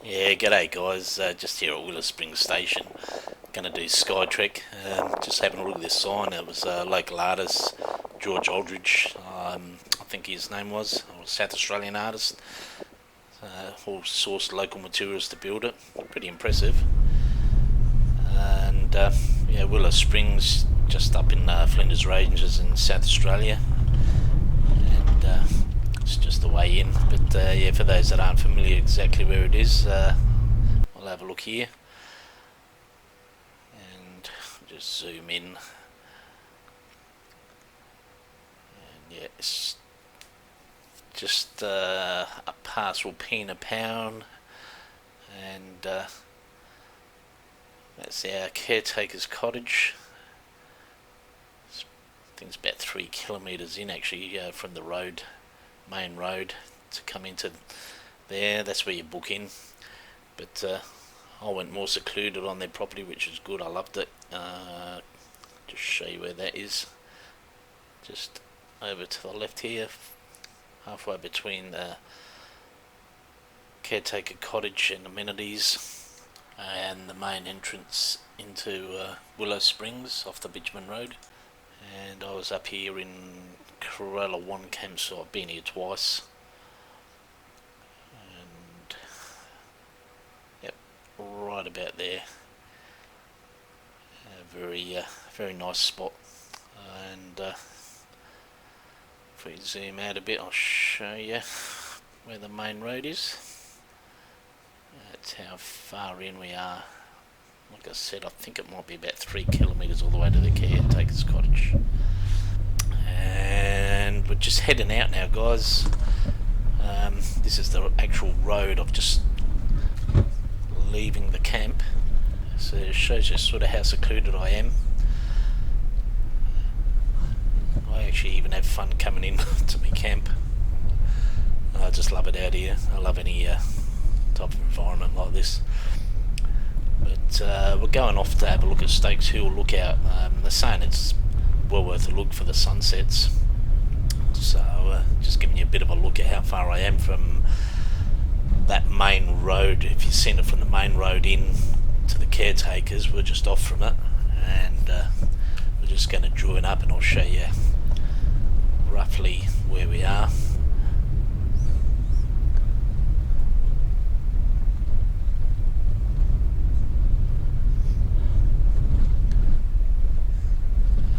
Yeah, g'day guys. Just here at Willow Springs Station. Going to do Skytrek. Just having a look at this sign. It was a local artist, George Aldridge. I think his name was, or South Australian artist. All sourced local materials to build it. Pretty impressive. And yeah, Willow Springs, just up in Flinders Ranges in South Australia. And it's just the way in. But yeah, for those that aren't familiar exactly where it is, I'll have a look here and just zoom in. And yeah, it's just a parcel P and a pound, and that's our caretaker's cottage. I think it's about 3 kilometres in actually from the road, main road, to come into there. That's where you book in. But I went more secluded on their property, which is good. I loved it. Just show you where that is. Just over to the left here, halfway between the caretaker cottage and amenities and the main entrance into Willow Springs off the Bitumen Road. And I was up here in Corella 1 campsite, been here twice. And yep, right about there. Very nice spot. And if we zoom out a bit, I'll show you where the main road is. That's how far in we are. Like I said, I think it might be about 3 kilometres all the way to the caretaker's cottage. And we're just heading out now, guys. This is the actual road of just leaving the camp. So it shows you sort of how secluded I am. I actually even have fun coming in to my camp. I just love it out here. I love any type of environment like this. But we're going off to have a look at Stokes Hill Lookout. They're saying it's well worth a look for the sunsets. So just giving you a bit of a look at how far I am from that main road. If you've seen it from the main road in to the caretakers, we're just off from it, and we're just going to join up and I'll show you roughly where we are.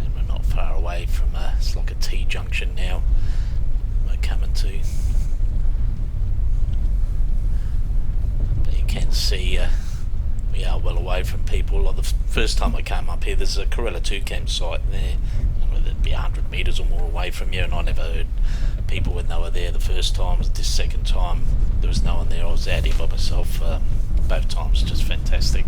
And we're not far away from it's like a T-junction now we're coming to. But you can see we are well away from people. Like the first time I came up here, there's a Corella 2 campsite there, and it'd be 100 metres or more away from you, and I never heard people when they were there the first time. This second time there was no one there. I was out here by myself both times. Just fantastic.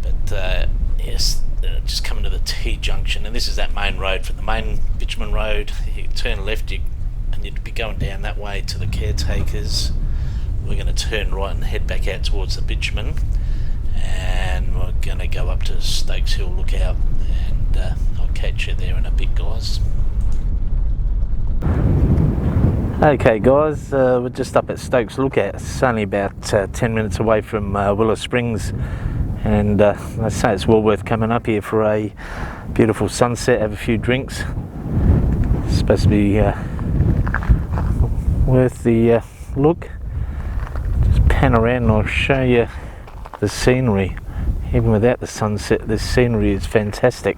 But yes, just coming to the T-junction, and this is that main road from the main Bitumen Road. You turn left, and you'd be going down that way to the caretakers. We're going to turn right and head back out towards the Bitumen, and we're going to go up to Stokes Hill Lookout, and I'll catch you there in a bit, guys. Okay guys, we're just up at Stokes Lookout. It's only about 10 minutes away from Willow Springs, and I say it's well worth coming up here for a beautiful sunset, have a few drinks. It's supposed to be worth the look. Pan around and I'll show you the scenery. Even without the sunset, the scenery is fantastic.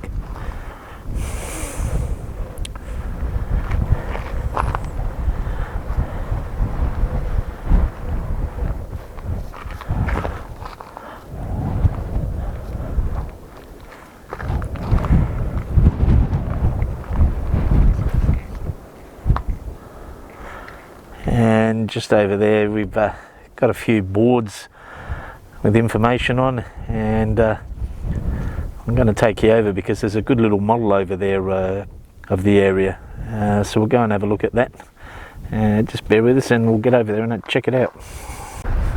And just over there we've got a few boards with information on, and I'm going to take you over because there's a good little model over there of the area, so we'll go and have a look at that. Just bear with us and we'll get over there and check it out.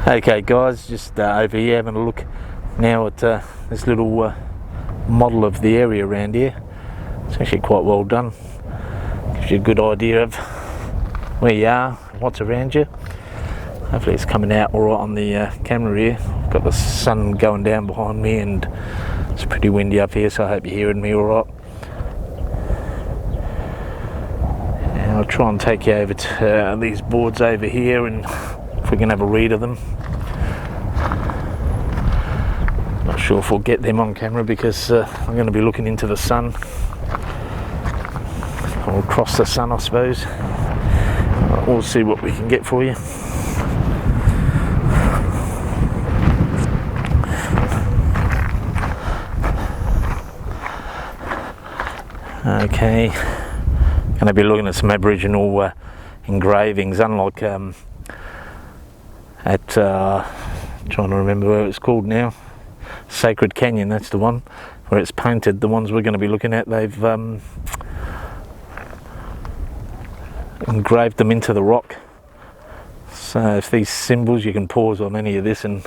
Okay guys, just over here having a look now at this little model of the area around here. It's actually quite well done, gives you a good idea of where you are, what's around you. Hopefully it's coming out all right on the camera here. I've got the sun going down behind me and it's pretty windy up here, so I hope you're hearing me all right. And I'll try and take you over to these boards over here, and if we can have a read of them. Not sure if we'll get them on camera because I'm going to be looking into the sun, or across the sun I suppose. We'll see what we can get for you. Okay, going to be looking at some Aboriginal engravings, unlike at trying to remember where it's called now, Sacred Canyon, that's the one where it's painted. The ones we're going to be looking at, they've engraved them into the rock. So if these symbols, you can pause on any of this and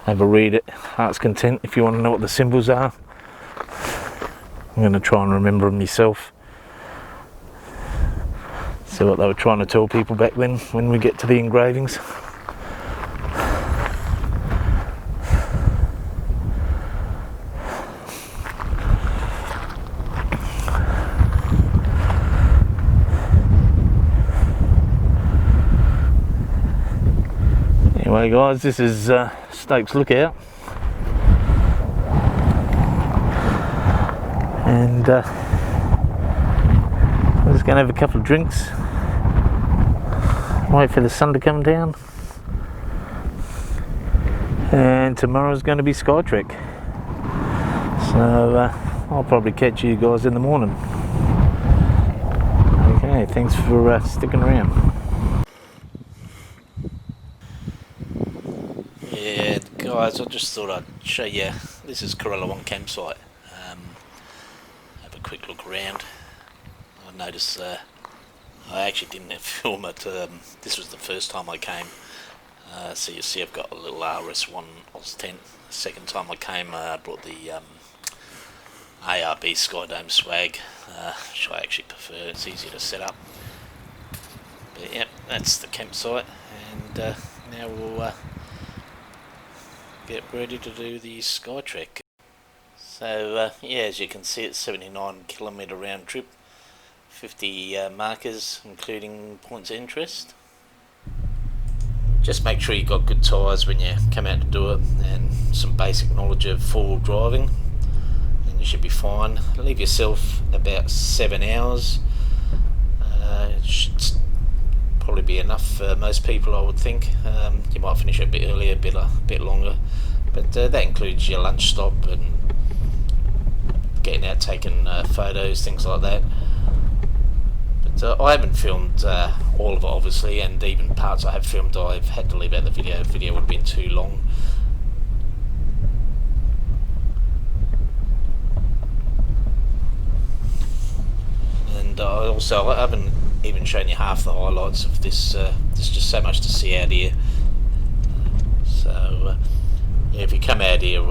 have a read at heart's content if you want to know what the symbols are. I'm going to try and remember them myself. See what they were trying to tell people back then when we get to the engravings. Anyway guys, this is Stokes Lookout. And I'm just going to have a couple of drinks, wait for the sun to come down, and tomorrow's going to be Skytrek, so I'll probably catch you guys in the morning. Okay, thanks for sticking around. Yeah guys, I just thought I'd show you, this is Corella campsite. Quick look around. I noticed I actually didn't film it. This was the first time I came. So you see I've got a little RS1 Oz tent. The second time I came, I brought the ARB Skydome swag, which I actually prefer. It's easier to set up. But yeah, that's the campsite, and now we'll get ready to do the Skytrek. So yeah, as you can see, it's 79-kilometre round trip, 50 markers including points of interest. Just make sure you've got good tyres when you come out to do it, and some basic knowledge of four-wheel driving, and you should be fine. Leave yourself about 7 hours. It should probably be enough for most people, I would think. You might finish a bit earlier, a bit longer, but that includes your lunch stop and getting out, taking photos, things like that. But I haven't filmed all of it obviously, and even parts I have filmed I've had to leave out the video. The video would have been too long. And I haven't even shown you half the highlights of this. There's just so much to see out here. So yeah, if you come out here,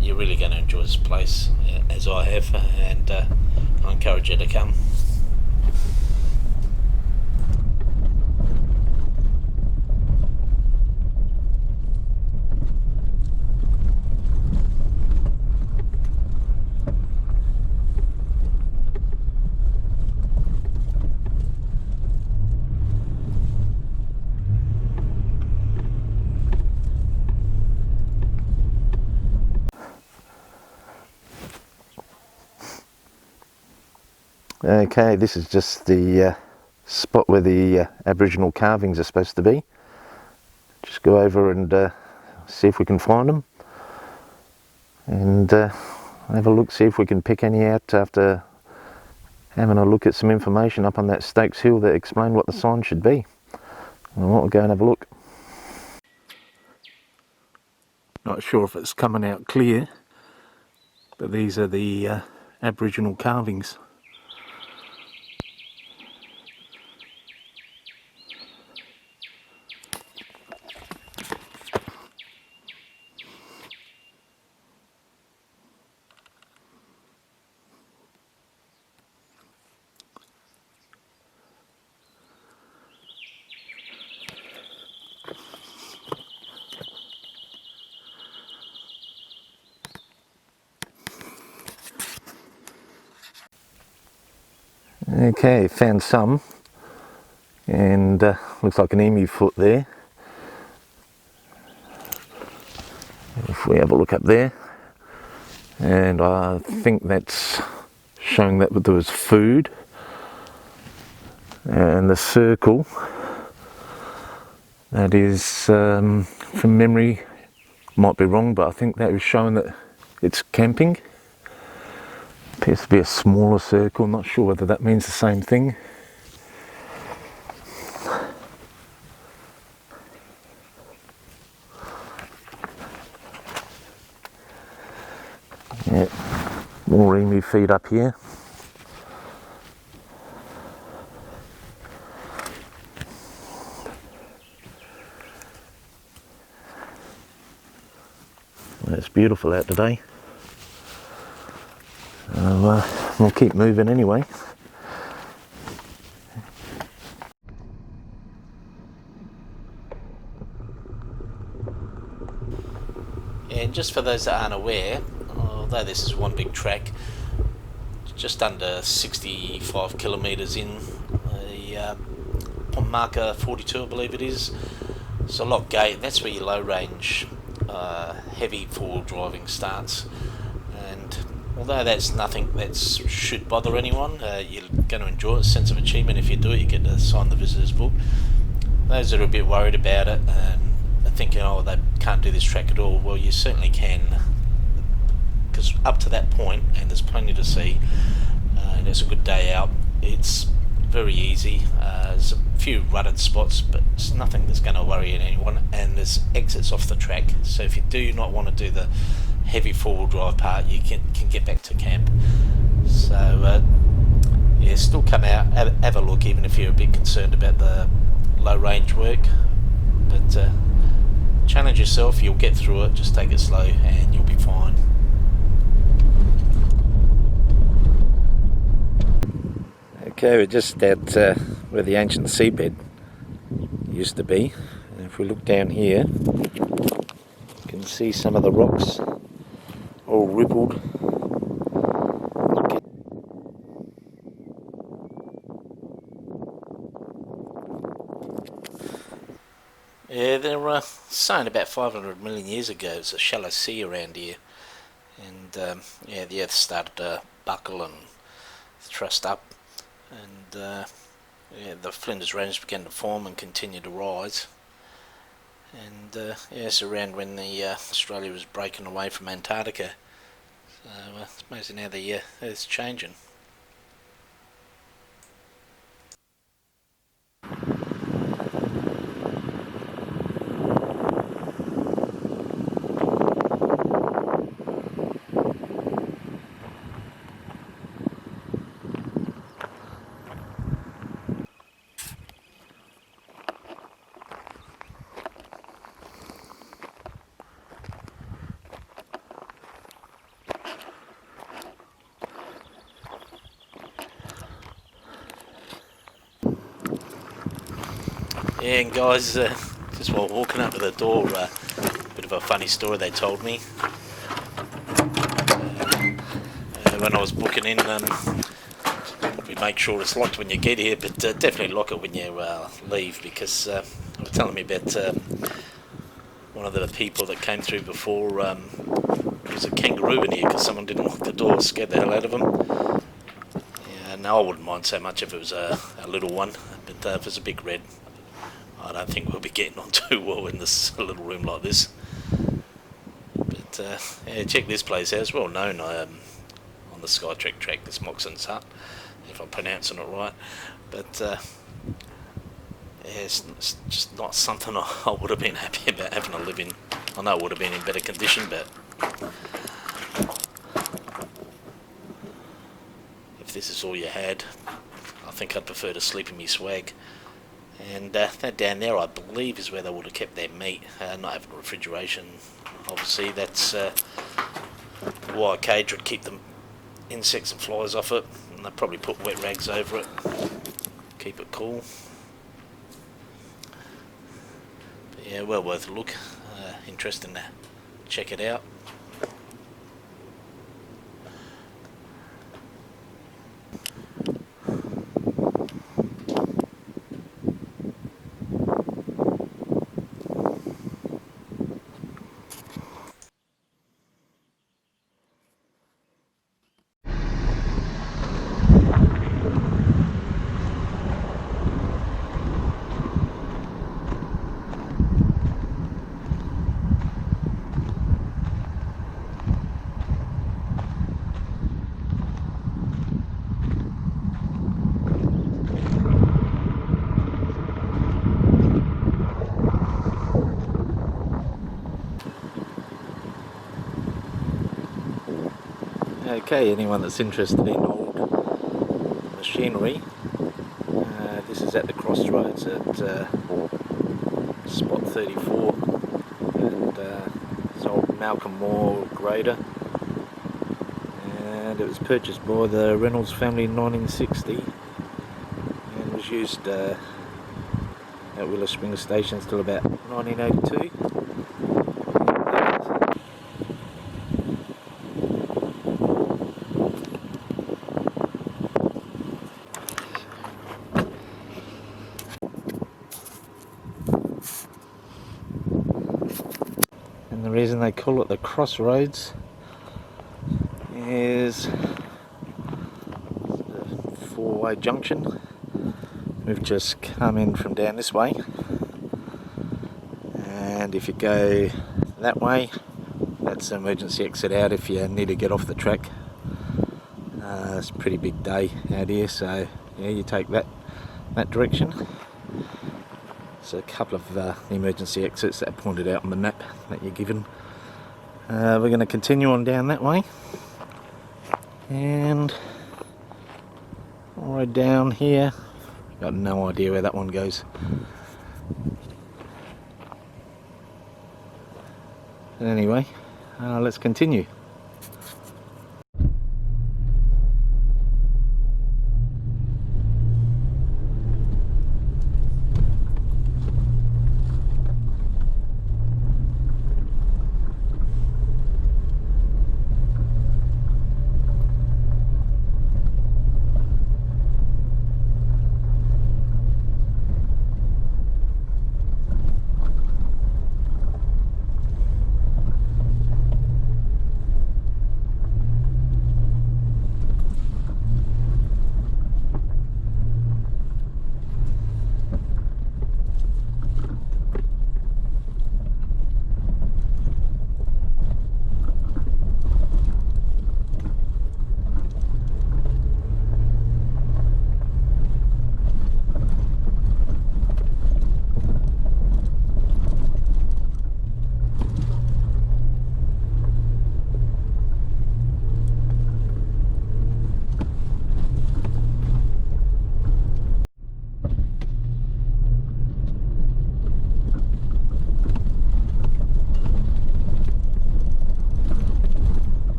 you're really going to enjoy this place, as I have, and I encourage you to come. Okay, this is just the spot where the Aboriginal carvings are supposed to be. Just go over and see if we can find them, and have a look, see if we can pick any out after having a look at some information up on that Stokes Hill that explain what the sign should be. We'll go and have a look. Not sure if it's coming out clear, but these are the Aboriginal carvings. Okay, found some, and looks like an emu foot there. If we have a look up there, and I think that's showing that there was food, and the circle, that is from memory, might be wrong, but I think that was showing that it's camping. Appears to be a smaller circle, I'm not sure whether that means the same thing. Yeah, more emu feed up here. It's beautiful out today. So we'll keep moving anyway. And just for those that aren't aware, although this is one big track, just under 65 kilometres in, on marker 42 I believe it is, so Lock Gate, that's where your low range heavy four-wheel driving starts. And although that's nothing that should bother anyone, you're going to enjoy it, sense of achievement. If you do it, you get to sign the visitors book. Those that are a bit worried about it and are thinking, oh, they can't do this track at all, well, you certainly can, because up to that point, and there's plenty to see, and it's a good day out, it's very easy. There's a few rutted spots, but it's nothing that's going to worry anyone, and there's exits off the track, so if you do not want to do the heavy four-wheel drive part, you can get back to camp. So yeah, still come out, have a look, even if you're a bit concerned about the low range work, but challenge yourself, you'll get through it, just take it slow and you'll be fine. Okay, we're just at where the ancient seabed used to be, and if we look down here you can see some of the rocks all rippled. Yeah, they're saying about 500 million years ago it was a shallow sea around here, and yeah, the earth started to buckle and thrust up, and yeah, the Flinders Ranges began to form and continue to rise. And yeah, it's around when the Australia was breaking away from Antarctica. So it's amazing how the Earth's changing. Yeah, and guys, just while walking up to the door, a bit of a funny story they told me. When I was booking in, we make sure it's locked when you get here, but definitely lock it when you leave, because they were telling me about one of the people that came through before. There was a kangaroo in here because someone didn't lock the door, scared the hell out of them. Yeah, no, I wouldn't mind so much if it was a little one, but if it's a big red, I don't think we'll be getting on too well in this little room like this. But yeah, check this place out. It's well known on the Skytrek track, this Moxon's Hut, if I'm pronouncing it right. But yeah, it's just not something I would have been happy about having to live in. I know it would have been in better condition, but if this is all you had, I think I'd prefer to sleep in my swag. And that down there, I believe, is where they would have kept their meat, not having refrigeration. Obviously, that's wire cage would keep the insects and flies off it, and they'd probably put wet rags over it, keep it cool. But yeah, well worth a look. Interesting to check it out. Okay, anyone that's interested in old machinery, this is at the crossroads at spot 34, and it's old Malcolm Moore grader, and it was purchased by the Reynolds family in 1960 and was used at Willow Springs Station till about 1982. And the reason they call it the crossroads is the four-way junction. We've just come in from down this way, and if you go that way, that's the emergency exit out if you need to get off the track. It's a pretty big day out here, so yeah, you take that direction. So a couple of emergency exits that are pointed out on the map that you're given. We're going to continue on down that way, and right down here, got no idea where that one goes. But anyway, let's continue.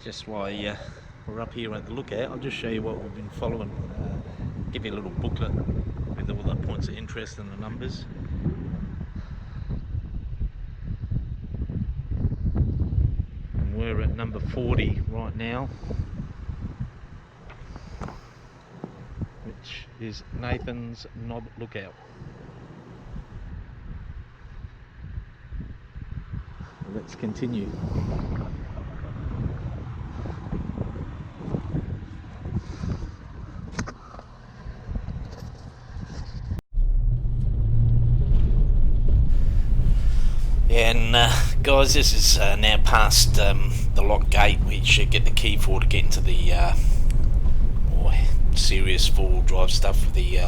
just while we're up here at the lookout, I'll just show you what we've been following. Give you a little booklet with all the points of interest and the numbers. And we're at number 40 right now, which is Nathan's Knob Lookout. Let's continue. And guys, this is now past the lock gate, which you get the key for to get into the more serious four-wheel drive stuff for the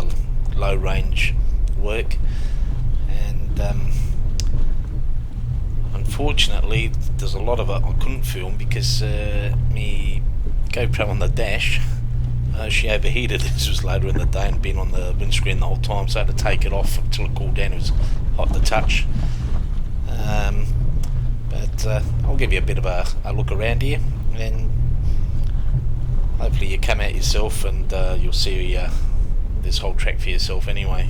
low range work. And unfortunately there's a lot of it I couldn't film because my GoPro on the dash, she overheated. This was later in the day and been on the windscreen the whole time, so I had to take it off until it cooled down. It was hot to touch. But I'll give you a bit of a look around here, and hopefully you come out yourself and you'll see this whole track for yourself anyway.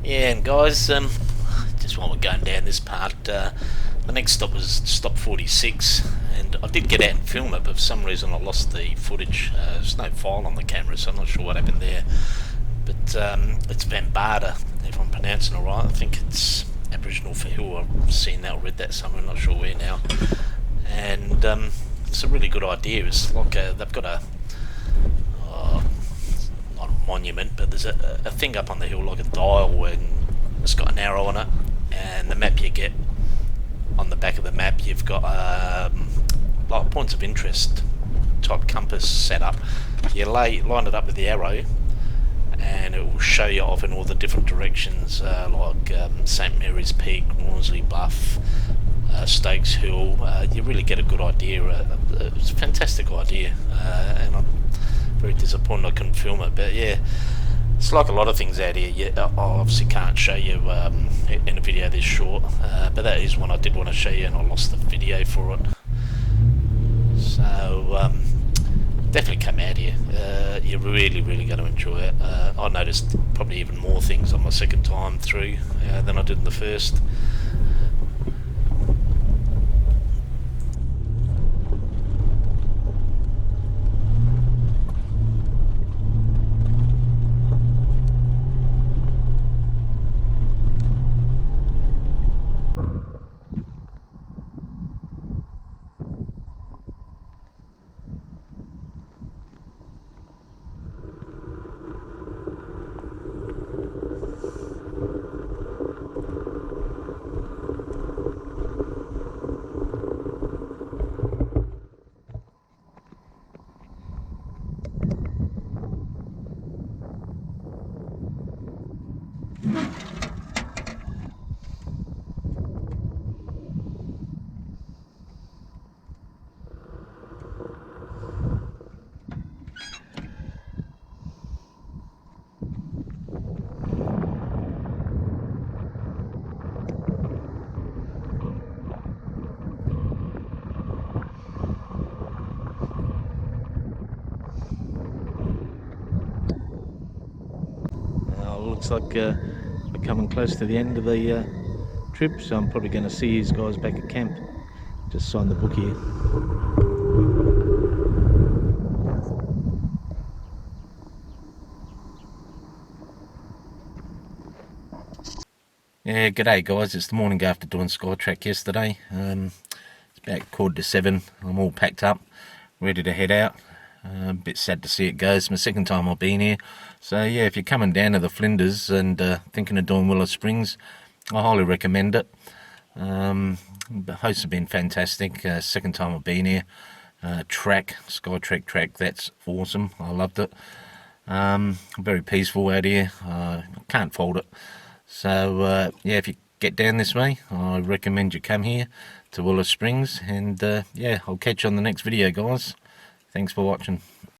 Yeah, and guys, just while we're going down this part, the next stop was stop 46, and I did get out and film it, but for some reason I lost the footage. There's no file on the camera, so I'm not sure what happened there. But it's Bambada, if I'm pronouncing it right. I think it's Aboriginal for Hill. I've seen that or read that somewhere, I'm not sure where now. And it's a really good idea. It's like they've got a not a monument, but there's a thing up on the hill like a dial, and it's got an arrow on it, and the map you get on the back of the map, you've got like points of interest type compass set up. You line it up with the arrow, and it will show you off in all the different directions, like St Mary's Peak, Horsley Bluff, Stokes Hill. You really get a good idea. It's a fantastic idea, and I'm very disappointed I couldn't film it. But yeah, it's like a lot of things out here. I obviously can't show you in a video this short, but that is one I did want to show you, and I lost the video for it. So definitely come out here. You're really going to enjoy it. I noticed probably even more things on my second time through than I did in the first. Looks like we're coming close to the end of the trip, so I'm probably going to see these guys back at camp. Just sign the book here. Yeah, g'day guys, it's the morning after doing Skytrek yesterday. It's about 6:45. I'm all packed up, ready to head out. A bit sad to see it go. It's my second time I've been here. So yeah, if you're coming down to the Flinders and thinking of doing Willow Springs, I highly recommend it. The hosts have been fantastic. Second time I've been here. Skytrek track, that's awesome. I loved it. Very peaceful out here. Can't fault it. So yeah, if you get down this way, I recommend you come here to Willow Springs. And yeah, I'll catch you on the next video, guys. Thanks for watching.